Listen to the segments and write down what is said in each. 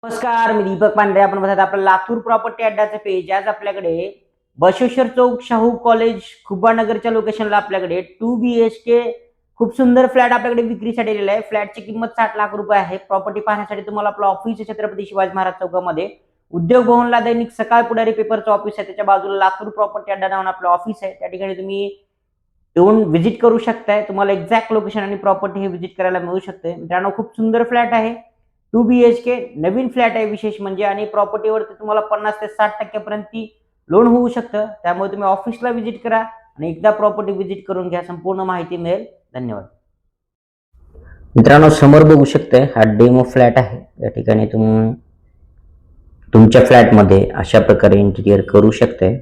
नमस्कार, मी दीपक पांढरे. आपण बघत आपलं लातूर प्रॉपर्टी अड्डाचं पेज. आज आपल्याकडे बसवेश्वर चौक, शाहू कॉलेज, खुबानगरच्या लोकेशनला आपल्याकडे 2 BHK खूप सुंदर फ्लॅट आपल्याकडे विक्रीसाठी दिलेला आहे. फ्लॅटची किंमत 60 लाख रुपये आहे. प्रॉपर्टी पाहण्यासाठी तुम्हाला आपलं ऑफिस छत्रपती शिवाजी महाराज चौकामध्ये उद्योग भवनला दैनिक सकाळ पुढारी पेपरचं ऑफिस आहे. त्याच्या बाजूला लातूर प्रॉपर्टी अड्डा नावानं आपलं ऑफिस आहे. त्या ठिकाणी तुम्ही येऊन व्हिजिट करू शकताय. तुम्हाला एक्झॅक्ट लोकेशन आणि प्रॉपर्टी हे व्हिजिट करायला मिळू शकते. मित्रांनो, खूप सुंदर फ्लॅट आहे. 2 BHK नवीन फ्लॅट आहे विशेष म्हणजे, आणि प्रॉपर्टीवरती तुम्हाला 50 ते 60% पर्यंत लोन होऊ शकतं. त्यामुळे तुम्ही ऑफिसला व्हिजिट करा आणि एकदा प्रॉपर्टी व्हिजिट करून घ्या. संपूर्ण माहिती मिळेल. धन्यवाद. मित्रांनो, समोर बघू शकताय हा डेमो फ्लॅट आहे. या ठिकाणी तुम्ही तुमच्या फ्लॅटमध्ये अशा प्रकारे इंटिरियर करू शकताय.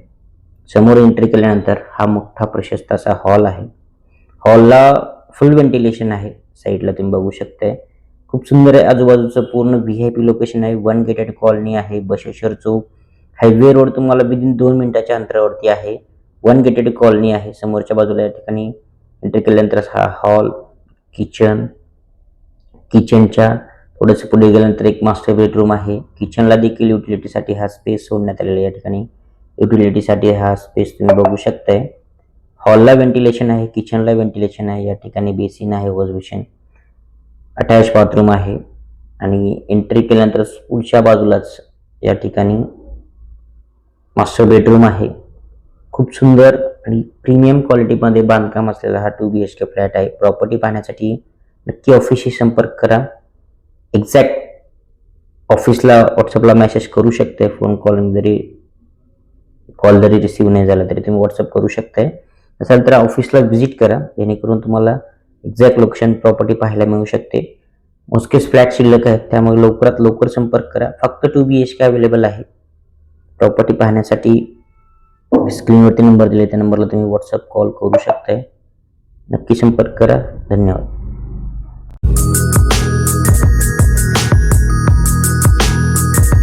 समोर एंट्री केल्यानंतर हा मोठा प्रशस्त असा हॉल आहे. हॉलला फुल व्हेंटिलेशन आहे. साईडला तुम्ही बघू शकताय खूप सुंदर आहे. आजूबाजूचं पूर्ण VIP लोकेशन आहे. 1 गेटेड कॉलनी आहे. बसवेश्वर चौक हायवे रोड तुम्हाला विदिन 2 मिनिटाच्या अंतरावरती आहे. 1 गेटेड कॉलनी आहे. समोरच्या बाजूला या ठिकाणी एंट्री केल्यानंतर हा हॉल, किचनच्या थोडंसं पुढे गेल्यानंतर एक मास्टर बेडरूम आहे. किचनला देखील युटिलिटीसाठी हा स्पेस सोडण्यात आलेला आहे. या ठिकाणी युटिलिटीसाठी हा स्पेस तुम्ही बघू शकताय. हॉलला व्हेंटिलेशन आहे, किचनला व्हेंटिलेशन आहे. या ठिकाणी बेसिन आहे, वॉश बेसिन, अटॅच बाथरूम आहे. आणि एंट्री केल्यानंतर पुढच्या बाजूलाच या ठिकाणी मास्टर बेडरूम आहे. खूप सुंदर आणि प्रीमियम क्वालिटीमध्ये बांधकाम असलेला हा 2 BHK फ्लॅट आहे. प्रॉपर्टी पाहण्यासाठी नक्की ऑफिसशी संपर्क करा. एक्झॅक्ट ऑफिसला व्हॉट्सअपला मेसेज करू शकते. कॉल जरी रिसीव्ह नाही झाला तरी तुम्ही व्हॉट्सअप करू शकताय. असेल तर ऑफिसला व्हिजिट करा, जेणेकरून तुम्हाला एक्झॅक्ट लोकेशन प्रॉपर्टी पाहायला मिळू शकते. मोजकेच फ्लॅट शिल्लक आहेत, त्यामुळे लवकरात लवकर संपर्क करा. फक्त 2 BHK अवेलेबल आहे. प्रॉपर्टी पाहण्यासाठी स्क्रीनवरती नंबर दिले, त्या नंबरला तुम्ही व्हॉट्सअप कॉल करू शकताय. नक्की संपर्क करा. धन्यवाद.